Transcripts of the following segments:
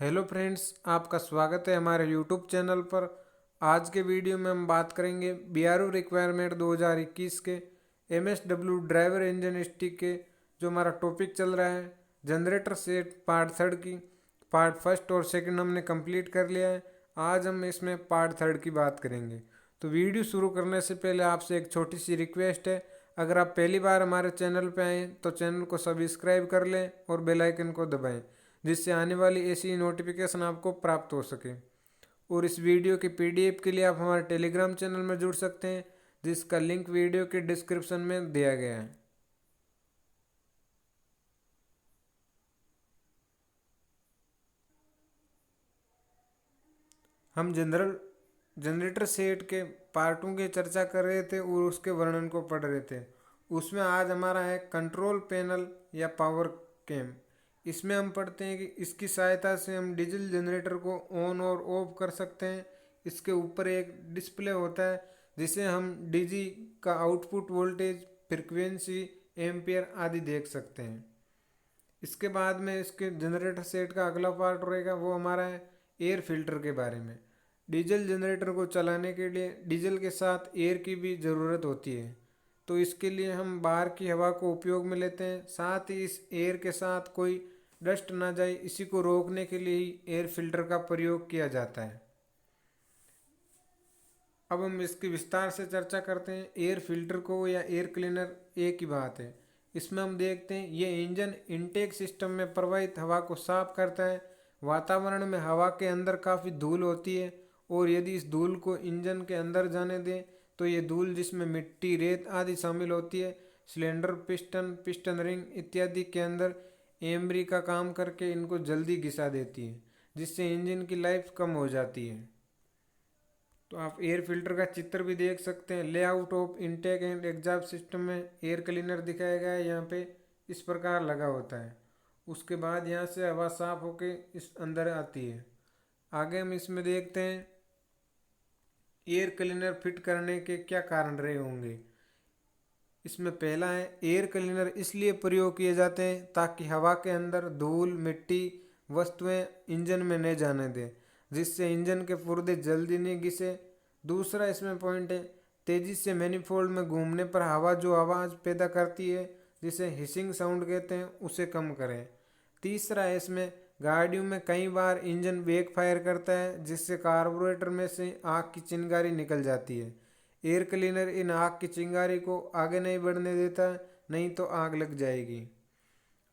Hello friends, आपका स्वागत है हमारे यूट्यूब चैनल पर। आज के वीडियो में हम बात करेंगे बीआरओ रिक्वायरमेंट 2021 के एमएसडब्ल्यू ड्राइवर इंजन स्टिक के जो हमारा टॉपिक चल रहा है जनरेटर सेट पार्ट थर्ड की। पार्ट फर्स्ट और सेकंड हमने कंप्लीट कर लिया है। आज हम इसमें पार्ट थर्ड की बात करेंगे। तो वीडियो शुरू करने से पहले आपसे एक छोटी सी रिक्वेस्ट है, अगर आप पहली बार हमारे चैनल पर आए तो चैनल को सब्सक्राइब कर लें और बेल आइकन को दबाएं, जिससे आने वाली ऐसी नोटिफिकेशन आपको प्राप्त हो सके। और इस वीडियो की पीडीएफ के लिए आप हमारे टेलीग्राम चैनल में जुड़ सकते हैं, जिसका लिंक वीडियो के डिस्क्रिप्शन में दिया गया है। हम जनरेटर सेट के पार्टों की चर्चा कर रहे थे और उसके वर्णन को पढ़ रहे थे। उसमें आज हमारा है कंट्रोल पैनल या पावर कैम। इसमें हम पढ़ते हैं कि इसकी सहायता से हम डीजल जनरेटर को ऑन और ऑफ कर सकते हैं। इसके ऊपर एक डिस्प्ले होता है जिसे हम डीजी का आउटपुट वोल्टेज, फ्रिक्वेंसी, एम्पियर आदि देख सकते हैं। इसके बाद में इसके जनरेटर सेट का अगला पार्ट रहेगा, वो हमारा है एयर फिल्टर के बारे में। डीजल जनरेटर को चलाने के लिए डीजल के साथ एयर की भी ज़रूरत होती है, तो इसके लिए हम बाहर की हवा को उपयोग में लेते हैं। साथ ही इस एयर के साथ कोई डस्ट ना जाए, इसी को रोकने के लिए ही एयर फिल्टर का प्रयोग किया जाता है। अब हम इसकी विस्तार से चर्चा करते हैं। एयर फिल्टर को या एयर क्लीनर एक ही बात है। इसमें हम देखते हैं ये इंजन इनटेक सिस्टम में प्रवाहित हवा को साफ करता है। वातावरण में हवा के अंदर काफ़ी धूल होती है और यदि इस धूल को इंजन के अंदर जाने दें तो ये धूल, जिसमें मिट्टी, रेत आदि शामिल होती है, सिलेंडर, पिस्टन रिंग इत्यादि के अंदर एम्ब्री का काम करके इनको जल्दी घिसा देती है, जिससे इंजन की लाइफ कम हो जाती है। तो आप एयर फिल्टर का चित्र भी देख सकते हैं। Layout of intake and exhaust system में एयर क्लीनर दिखाया गया है, यहाँ पे इस प्रकार लगा होता है। उसके बाद यहाँ से हवा साफ होके इस अंदर आती है। आगे हम इसमें देखते हैं एयर क्लीनर फिट करने के क्या कारण रहे होंगे। इसमें पहला है, एयर क्लीनर इसलिए प्रयोग किए जाते हैं ताकि हवा के अंदर धूल, मिट्टी, वस्तुएं इंजन में न जाने दें, जिससे इंजन के पुर्जे जल्दी नहीं घिसे। दूसरा इसमें पॉइंट है, तेज़ी से मैनिफोल्ड में घूमने पर हवा जो आवाज़ पैदा करती है, जिसे हिसिंग साउंड कहते हैं, उसे कम करें। तीसरा है इसमें, गाड़ियों में कई बार इंजन बैक फायर करता है, जिससे कार्बोरेटर में से आग की चिंगारी निकल जाती है। एयर क्लीनर इन आग की चिंगारी को आगे नहीं बढ़ने देता, नहीं तो आग लग जाएगी।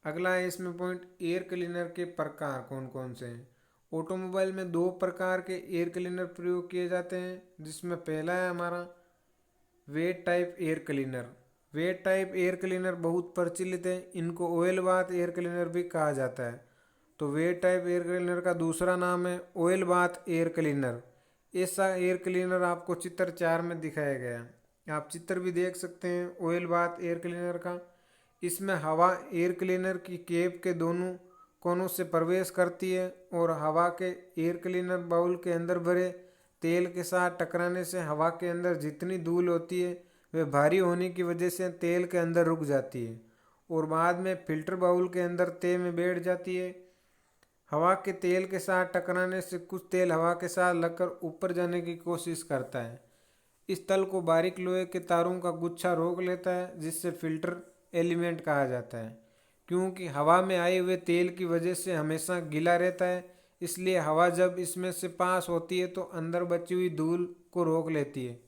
अगला है इसमें पॉइंट, एयर क्लीनर के प्रकार कौन कौन से हैं। ऑटोमोबाइल में दो प्रकार के एयर क्लीनर प्रयोग किए जाते हैं, जिसमें पहला है हमारा wet type air cleaner. Wet type air cleaner बहुत प्रचलित है, इनको ऑयल बाथ एयर क्लीनर भी कहा जाता है। तो वेट टाइप एयर क्लीनर का दूसरा नाम है ऑयल बाथ एयर क्लीनर। ऐसा एयर क्लीनर आपको चित्र 4 में दिखाया गया है। आप चित्र भी देख सकते हैं ऑयल बाथ एयर क्लीनर का। इसमें हवा एयर क्लीनर की कैप के दोनों कोनों से प्रवेश करती है और हवा के एयर क्लीनर बाउल के अंदर भरे तेल के साथ टकराने से हवा के अंदर जितनी धूल होती है वह भारी होने की वजह से तेल के अंदर रुक जाती है और बाद में फिल्टर बाउल के अंदर तय में बैठ जाती है। हवा के तेल के साथ टकराने से कुछ तेल हवा के साथ लगकर ऊपर जाने की कोशिश करता है। इस तल को बारीक लोहे के तारों का गुच्छा रोक लेता है, जिससे फिल्टर एलिमेंट कहा जाता है। क्योंकि हवा में आए हुए तेल की वजह से हमेशा गीला रहता है, इसलिए हवा जब इसमें से पास होती है तो अंदर बची हुई धूल को रोक लेती है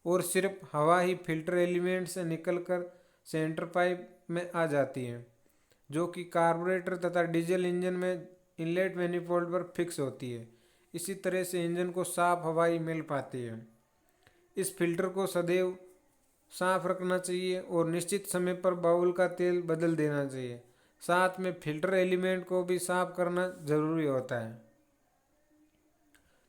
और सिर्फ हवा ही फिल्टर एलिमेंट से निकलकर सेंटर पाइप में आ जाती है, जो कि कार्बोरेटर तथा डीजल इंजन में इनलेट मैनिफोल्ड पर फिक्स होती है। इसी तरह से इंजन को साफ हवाई मिल पाती है। इस फिल्टर को सदैव साफ रखना चाहिए और निश्चित समय पर बाउल का तेल बदल देना चाहिए। साथ में फिल्टर एलिमेंट को भी साफ करना जरूरी होता है।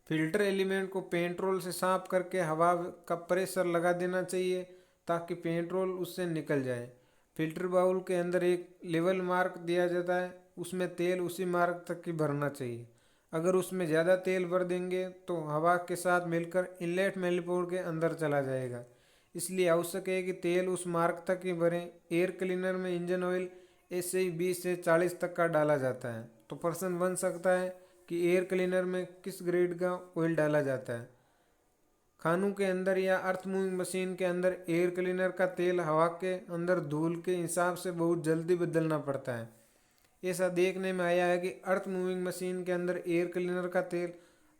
फिल्टर एलिमेंट को पेट्रोल से साफ करके हवा का प्रेशर लगा देना चाहिए ताकि पेट्रोल उससे निकल जाए। फिल्टर बाउल के अंदर एक लेवल मार्क दिया जाता है, उसमें तेल उसी मार्क तक ही भरना चाहिए। अगर उसमें ज़्यादा तेल भर देंगे तो हवा के साथ मिलकर इनलेट मैनिफोल्ड के अंदर चला जाएगा। इसलिए आवश्यक है कि तेल उस मार्क तक ही भरें। एयर क्लीनर में इंजन ऑयल ऐसे ही 20 से 40 तक का डाला जाता है। तो प्रश्न बन सकता है कि एयर क्लीनर में किस ग्रेड का ऑयल डाला जाता है। खानों के अंदर या अर्थ मूविंग मशीन के अंदर एयर क्लीनर का तेल हवा के अंदर धूल के हिसाब से बहुत जल्दी बदलना पड़ता है। ऐसा देखने में आया है कि अर्थ मूविंग मशीन के अंदर एयर क्लीनर का तेल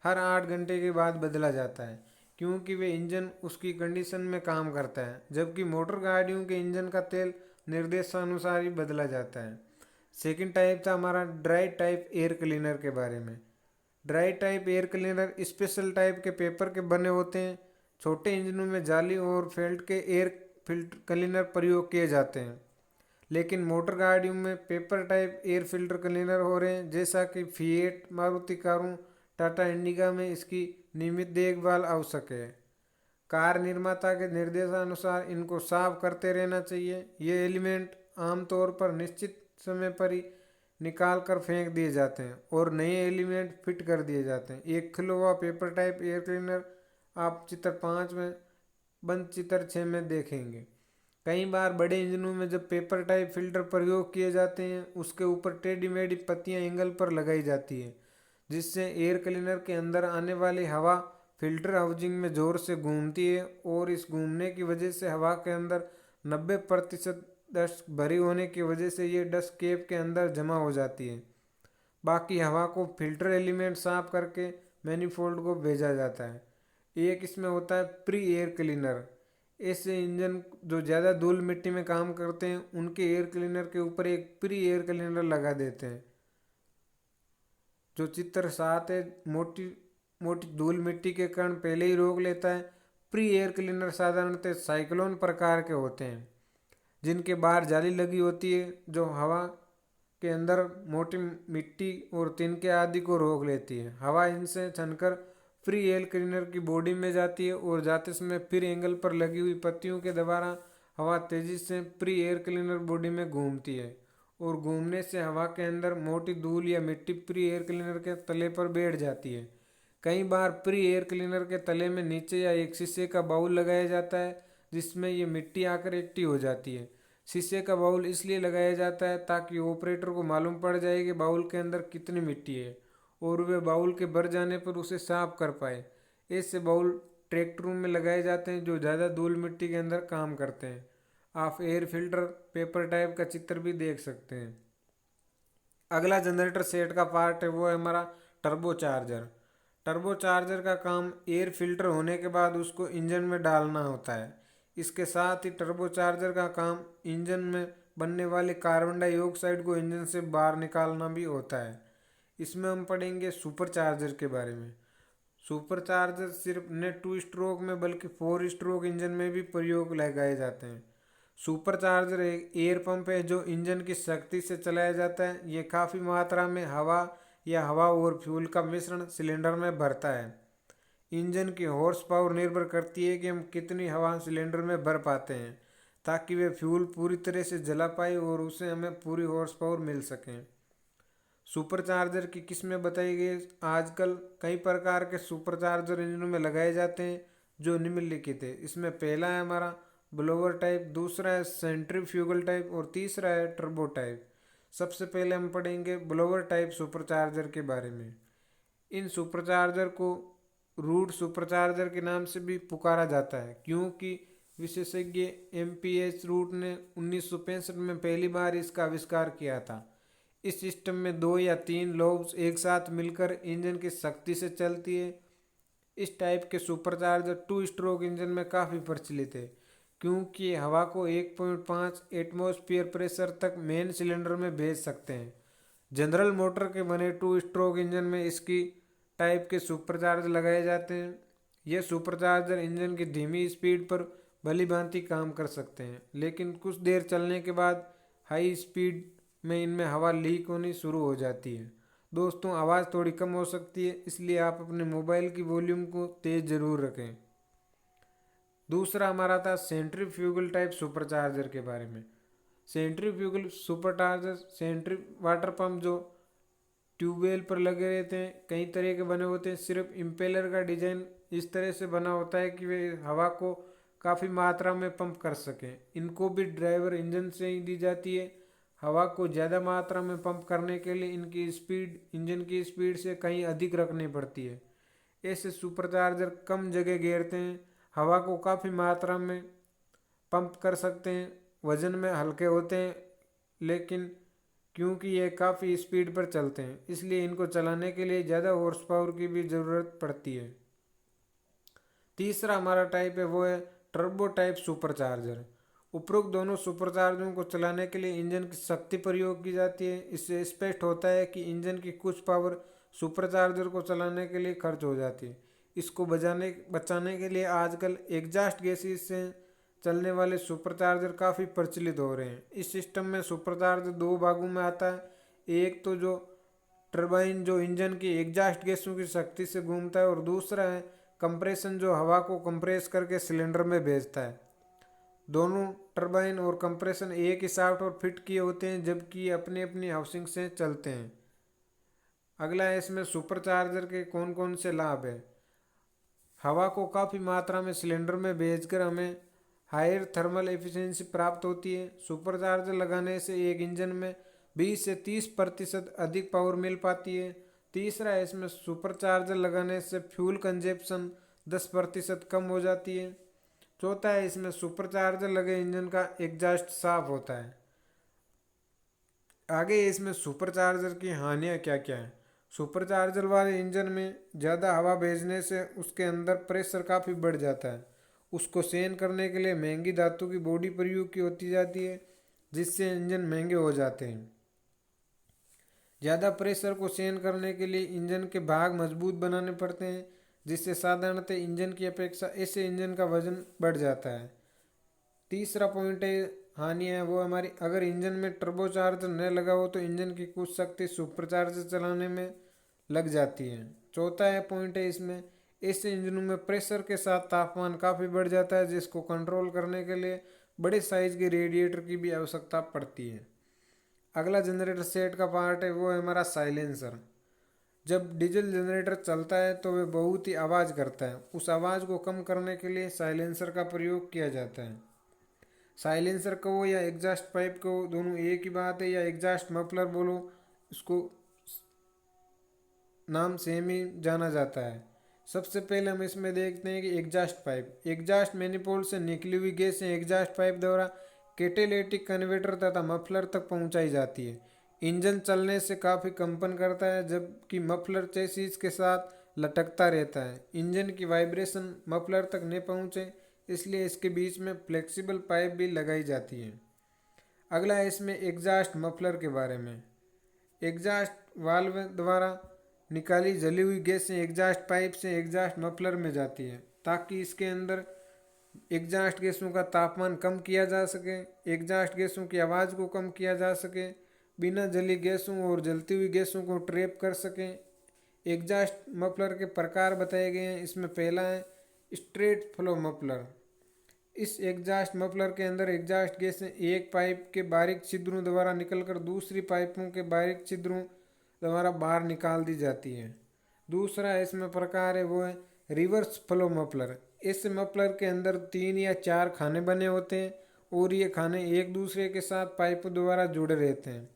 हर 8 घंटे के बाद बदला जाता है, क्योंकि वे इंजन उसकी कंडीशन में काम करता है, जबकि मोटर गाड़ियों के इंजन का तेल निर्देशानुसार ही बदला जाता है। सेकंड टाइप था हमारा ड्राई टाइप एयर क्लीनर के बारे में। Dry type air cleaner special type के पेपर के बने होते हैं। छोटे इंजनों में जाली और फेल्ट के एयर फिल्टर क्लीनर प्रयोग किए जाते हैं, लेकिन मोटर गाड़ियों में paper type air filter cleaner हो रहे हैं, जैसा कि फिएट, मारुति कारों, टाटा इंडिका में इसकी नियमित देखभाल आवश्यक है। कार निर्माता के निर्देशानुसार इनको साफ करते रहना चाहिए। ये एलिमेंट आमतौर पर निश्चित समय पर ही निकाल कर फेंक दिए जाते हैं और नए एलिमेंट फिट कर दिए जाते हैं। एक खुला हुआ पेपर टाइप एयर क्लीनर आप चित्र 5 में, बंद चित्र 6 में देखेंगे। कई बार बड़े इंजनों में जब पेपर टाइप फिल्टर प्रयोग किए जाते हैं, उसके ऊपर टेढ़ी मेढ़ी पत्तियां एंगल पर लगाई जाती है, जिससे एयर क्लीनर के अंदर आने वाली हवा फिल्टर हाउसिंग में जोर से घूमती है और इस घूमने की वजह से हवा के अंदर 90% डस्ट भरी होने की वजह से ये डस्ट कैप के अंदर जमा हो जाती है। बाकी हवा को फिल्टर एलिमेंट साफ करके मैनिफोल्ड को भेजा जाता है। एक इसमें होता है प्री एयर क्लीनर। ऐसे इंजन जो ज़्यादा धूल मिट्टी में काम करते हैं, उनके एयर क्लीनर के ऊपर एक प्री एयर क्लीनर लगा देते हैं, जो चित्र 7 है, मोटी मोटी धूल मिट्टी के कण पहले ही रोक लेता है। प्री एयर क्लीनर साधारणतः साइक्लोन प्रकार के होते हैं, जिनके बाहर जाली लगी होती है, जो हवा के अंदर मोटी मिट्टी और तिनके आदि को रोक लेती है। हवा इनसे छनकर फ्री एयर क्लीनर की बॉडी में जाती है और जाते समय फिर एंगल पर लगी हुई पत्तियों के द्वारा हवा तेजी से प्री एयर क्लीनर बॉडी में घूमती है और घूमने से हवा के अंदर मोटी धूल या मिट्टी प्री एयर क्लीनर के तले पर बैठ जाती है। कई बार प्री एयर क्लीनर के तले में नीचे या एक शीशे का बाउल लगाया जाता है, जिसमें ये मिट्टी आकर इकट्ठी हो जाती है। शीशे का बाउल इसलिए लगाया जाता है ताकि ऑपरेटर को मालूम पड़ जाए कि बाउल के अंदर कितनी मिट्टी है और वे बाउल के भर जाने पर उसे साफ कर पाए। ऐसे बाउल ट्रैक्टरों में लगाए जाते हैं जो ज़्यादा धूल मिट्टी के अंदर काम करते हैं। आप एयर फिल्टर पेपर टाइप का चित्र भी देख सकते हैं। अगला जनरेटर सेट का पार्ट है, वो है हमारा टर्बो चार्जर। टर्बो चार्जर का काम एयर फिल्टर होने के बाद उसको इंजन में डालना होता है। इसके साथ ही टर्बो चार्जर का काम इंजन में बनने वाले कार्बन डाइऑक्साइड को इंजन से बाहर निकालना भी होता है। इसमें हम पढ़ेंगे सुपर चार्जर के बारे में। सुपर चार्जर सिर्फ न 2 स्ट्रोक में बल्कि 4 स्ट्रोक इंजन में भी प्रयोग लगाए जाते हैं। सुपर चार्जर एक एयर पंप है जो इंजन की शक्ति से चलाया जाता है। ये काफ़ी मात्रा में हवा या हवा और फ्यूल का मिश्रण सिलेंडर में भरता है। इंजन की हॉर्स पावर निर्भर करती है कि हम कितनी हवा सिलेंडर में भर पाते हैं, ताकि वे फ्यूल पूरी तरह से जला पाए और उसे हमें पूरी हॉर्स पावर मिल सके। सुपर चार्जर की किस्में बताई गई। आजकल कई प्रकार के सुपर चार्जर इंजनों में लगाए जाते हैं जो निम्नलिखित है। इसमें पहला है हमारा ब्लोअर टाइप, दूसरा है सेंट्रीफ्यूगल टाइप और तीसरा है टर्बो टाइप। सबसे पहले हम पढ़ेंगे ब्लोअर टाइप सुपरचार्जर के बारे में। इन सुपरचार्जर को रूट सुपरचार्जर के नाम से भी पुकारा जाता है, क्योंकि विशेषज्ञ एमपीएच रूट ने 1965 में पहली बार इसका आविष्कार किया था। इस सिस्टम में 2 या 3 लोब्स एक साथ मिलकर इंजन की शक्ति से चलती है। इस टाइप के सुपरचार्जर 2 स्ट्रोक इंजन में काफ़ी प्रचलित है, क्योंकि ये हवा को 1.5 एटमॉस्फेयर प्रेशर तक मेन सिलेंडर में भेज सकते हैं। जनरल मोटर के बने 2 स्ट्रोक इंजन में इसकी टाइप के सुपरचार्जर लगाए जाते हैं। ये सुपरचार्जर इंजन की धीमी स्पीड पर भली भांति काम कर सकते हैं, लेकिन कुछ देर चलने के बाद हाई स्पीड में इनमें हवा लीक होनी शुरू हो जाती है। दोस्तों, आवाज़ थोड़ी कम हो सकती है, इसलिए आप अपने मोबाइल की वॉल्यूम को तेज़ ज़रूर रखें। दूसरा हमारा था सेंट्रीफ्यूगल टाइप सुपरचार्जर के बारे में। सेंट्रीफ्यूगल सुपरचार्जर सेंट्री वाटर पंप जो ट्यूबवेल पर लगे रहते हैं, कई तरह के बने होते हैं। सिर्फ इम्पेलर का डिजाइन इस तरह से बना होता है कि वे हवा को काफ़ी मात्रा में पंप कर सकें। इनको भी ड्राइवर इंजन से ही दी जाती है। हवा को ज़्यादा मात्रा में पंप करने के लिए इनकी स्पीड इंजन की स्पीड से कहीं अधिक रखनी पड़ती है। ऐसे सुपरचार्जर कम जगह घेरते हैं, हवा को काफ़ी मात्रा में पंप कर सकते हैं, वजन में हल्के होते हैं, लेकिन क्योंकि ये काफ़ी स्पीड पर चलते हैं इसलिए इनको चलाने के लिए ज़्यादा हॉर्स पावर की भी ज़रूरत पड़ती है। तीसरा हमारा टाइप है वो है टर्बो टाइप सुपरचार्जर। उपरोक्त दोनों सुपरचार्जरों को चलाने के लिए इंजन की शक्ति प्रयोग की जाती है। इससे स्पष्ट होता है कि इंजन की कुछ पावर सुपरचार्जर को चलाने के लिए खर्च हो जाती है। इसको बचाने के लिए आजकल एग्जॉस्ट गैसेस से चलने वाले सुपरचार्जर काफ़ी प्रचलित हो रहे हैं। इस सिस्टम में सुपरचार्जर दो भागों में आता है। एक तो जो टरबाइन जो इंजन की एग्जॉस्ट गैसों की शक्ति से घूमता है, और दूसरा है कंप्रेशन जो हवा को कंप्रेस करके सिलेंडर में भेजता है। दोनों टरबाइन और कंप्रेशन एक ही शाफ्ट और फिट किए होते हैं, जबकि अपनी अपनी हाउसिंग से चलते हैं। अगला है इसमें सुपरचार्जर के कौन कौन से लाभ है। हवा को काफ़ी मात्रा में सिलेंडर में भेजकर हमें हायर थर्मल एफिशिएंसी प्राप्त होती है। सुपरचार्जर लगाने से एक इंजन में 20 से 30% अधिक पावर मिल पाती है। तीसरा है इसमें सुपरचार्जर लगाने से फ्यूल कंजप्शन 10% कम हो जाती है। चौथा है इसमें सुपरचार्जर लगे इंजन का एग्जॉस्ट साफ होता है। आगे इसमें सुपरचार्जर की हानियाँ क्या क्या है। सुपरचार्जर वाले इंजन में ज़्यादा हवा भेजने से उसके अंदर प्रेशर काफ़ी बढ़ जाता है। उसको सहन करने के लिए महंगी धातु की बॉडी प्रयोग की होती जाती है, जिससे इंजन महंगे हो जाते हैं। ज़्यादा प्रेशर को सहन करने के लिए इंजन के भाग मजबूत बनाने पड़ते हैं, जिससे साधारणतः इंजन की अपेक्षा ऐसे इंजन का वजन बढ़ जाता है। तीसरा पॉइंट है हानि है वो हमारी, अगर इंजन में टर्बोचार्जर न लगा हो तो इंजन की कुछ शक्ति सुपरचार्जर चलाने में लग जाती है। चौथा है पॉइंट है इसमें, ऐसे इंजनों में प्रेशर के साथ तापमान काफ़ी बढ़ जाता है, जिसको कंट्रोल करने के लिए बड़े साइज के रेडिएटर की भी आवश्यकता पड़ती है। अगला जनरेटर सेट का पार्ट है वो है हमारा साइलेंसर। जब डीजल जनरेटर चलता है तो वह बहुत ही आवाज़ करता है। उस आवाज़ को कम करने के लिए साइलेंसर का प्रयोग किया जाता है। साइलेंसर कहो या एग्जॉस्ट पाइप कहो, दोनों एक ही बात है, या एग्जॉस्ट मफलर बोलो, इसको नाम सेम ही जाना जाता है। सबसे पहले हम इसमें देखते हैं कि एग्जॉस्ट पाइप। एग्जॉस्ट मैनिफोल्ड से निकली हुई गैस एग्जॉस्ट पाइप द्वारा कैटेलिटिक कन्वर्टर तथा मफलर तक पहुंचाई जाती है। इंजन चलने से काफ़ी कंपन करता है, जबकि मफलर चेसिस के साथ लटकता रहता है। इंजन की वाइब्रेशन मफलर तक नहीं पहुंचे, इसलिए इसके बीच में फ्लेक्सिबल पाइप भी लगाई जाती है। अगला है इसमें एग्जॉस्ट मफलर के बारे में। एग्जॉस्ट वाल्व द्वारा निकाली जली हुई गैस एग्जॉस्ट पाइप से एग्जॉस्ट मफलर में जाती है, ताकि इसके अंदर एग्जॉस्ट गैसों का तापमान कम किया जा सके, एग्जॉस्ट गैसों की आवाज़ को कम किया जा सके, बिना जली गैसों और जलती हुई गैसों को ट्रैप कर सकें। एग्जॉस्ट मफलर के प्रकार बताए गए हैं। इसमें पहला है स्ट्रेट फ्लो मफलर। इस एग्जॉस्ट मफलर के अंदर एग्जॉस्ट गैस एक पाइप के बारीक छिद्रों द्वारा निकलकर दूसरी पाइपों के बारीक छिद्रों द्वारा बाहर निकाल दी जाती है। दूसरा इसमें प्रकार है वो है रिवर्स फ्लो मफलर। इस मफलर के अंदर 3 या 4 खाने बने होते हैं, और ये खाने एक दूसरे के साथ पाइपों द्वारा जुड़े रहते हैं।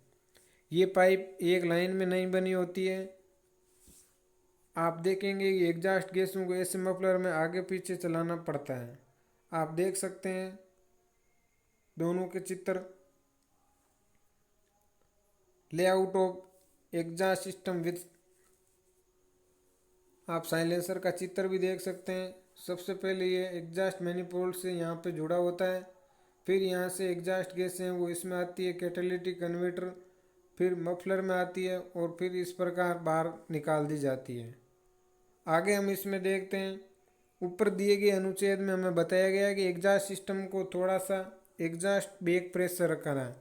ये पाइप एक लाइन में नहीं बनी होती है। आप देखेंगे कि एग्जॉस्ट गैसों को ऐसे मफलर में आगे पीछे चलाना पड़ता है। आप देख सकते हैं दोनों के चित्र। Layout of exhaust system with, आप साइलेंसर का चित्र भी देख सकते हैं। सबसे पहले ये एग्जॉस्ट मैनिफोल्ड से यहाँ पे जुड़ा होता है, फिर यहाँ से एग्जॉस्ट गैस है वो इसमें आती है कैटेलिटिक कन्वर्टर, फिर मफलर में आती है, और फिर इस प्रकार बाहर निकाल दी जाती है। आगे हम इसमें देखते हैं, ऊपर दिए गए अनुच्छेद में हमें बताया गया है कि एग्जॉस्ट सिस्टम को थोड़ा सा एग्जॉस्ट बैक प्रेशर रखना है।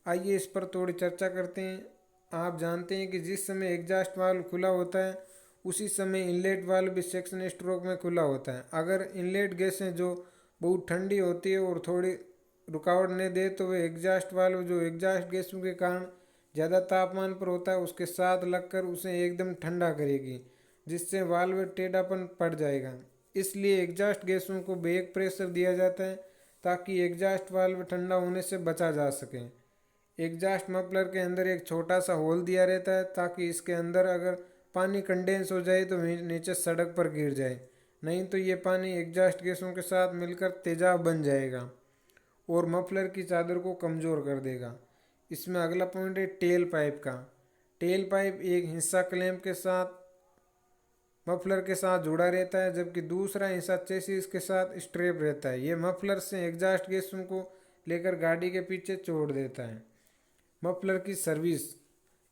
आइए इस पर थोड़ी चर्चा करते हैं। आप जानते हैं कि जिस समय एग्जॉस्ट वाल्व खुला होता है उसी समय इनलेट वाल्व भी सेक्शन स्ट्रोक में खुला होता है। अगर इनलेट गैसें जो बहुत ठंडी होती है और थोड़ी रुकावट नहीं दे तो वे एग्जॉस्ट वाल्व जो एग्जॉस्ट गैसों के कारण ज़्यादा तापमान पर होता है उसके साथ लगकर उसे एकदम ठंडा करेगी, जिससे वाल्व टेढ़ापन पड़ जाएगा। इसलिए एग्जॉस्ट गैसों को बैक प्रेशर दिया जाता है ताकि एग्जॉस्ट वाल्व ठंडा होने से बचा जा सके। एग्जॉस्ट मफलर के अंदर एक छोटा सा होल दिया रहता है ताकि इसके अंदर अगर पानी कंडेंस हो जाए तो नीचे सड़क पर गिर जाए, नहीं तो ये पानी एग्जॉस्ट गैसों के साथ मिलकर तेजाब बन जाएगा और मफलर की चादर को कमज़ोर कर देगा। इसमें अगला पॉइंट है टेल पाइप का। टेल पाइप एक हिस्सा क्लैंप के साथ मफलर के साथ जुड़ा रहता है जबकि दूसरा हिस्सा चेसिस के साथ स्ट्रेप रहता है। ये मफलर से एग्जॉस्ट गैसों को लेकर गाड़ी के पीछे छोड़ देता है। मफलर की सर्विस।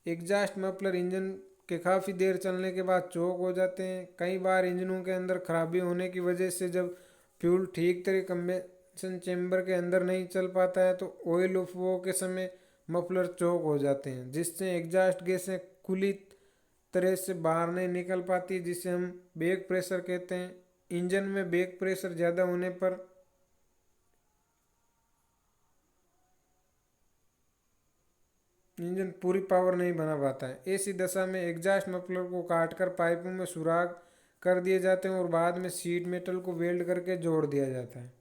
एग्जॉस्ट मफलर इंजन के काफ़ी देर चलने के बाद चोक हो जाते हैं। कई बार इंजनों के अंदर खराबी होने की वजह से जब फ्यूल ठीक तरह कंबेशन चैम्बर के अंदर नहीं चल पाता है तो ऑयल फ्लो के समय मफलर चोक हो जाते हैं जिससे एग्जॉस्ट गैसें खुली तरह से बाहर नहीं निकल पाती, जिसे हम बैक प्रेशर कहते हैं। इंजन में बैक प्रेशर ज़्यादा होने पर इंजन पूरी पावर नहीं बना पाता है। ऐसी दशा में एग्जॉस्ट मफलर को काटकर पाइपों में सुराख कर दिए जाते हैं और बाद में सीट मेटल को वेल्ड करके जोड़ दिया जाता है।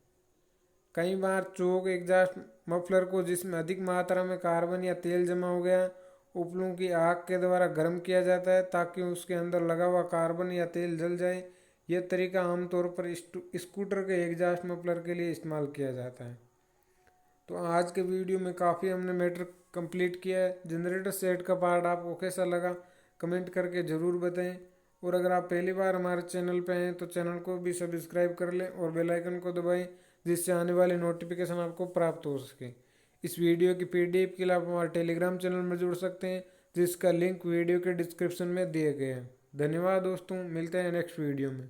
कई बार चोक एग्जॉस्ट मफलर को जिसमें अधिक मात्रा में कार्बन या तेल जमा हो गया उपलों की आग के द्वारा गर्म किया जाता है ताकि उसके अंदर लगा हुआ कार्बन या तेल जल जाए। यह तरीका आमतौर पर स्कूटर के एग्जॉस्ट मफलर के लिए इस्तेमाल किया जाता है। तो आज के वीडियो में काफ़ी हमने मैटर कंप्लीट किया है। जनरेटर सेट का पार्ट आपको कैसा लगा कमेंट करके ज़रूर बताएं और अगर आप पहली बार हमारे चैनल पे हैं तो चैनल को भी सब्सक्राइब कर लें और बेल आइकन को दबाएं जिससे आने वाली नोटिफिकेशन आपको प्राप्त हो सके। इस वीडियो की पीडीएफ के लिए आप हमारे टेलीग्राम चैनल में जुड़ सकते हैं जिसका लिंक वीडियो के डिस्क्रिप्शन में दिए गए हैं। धन्यवाद दोस्तों, मिलते हैं नेक्स्ट वीडियो में।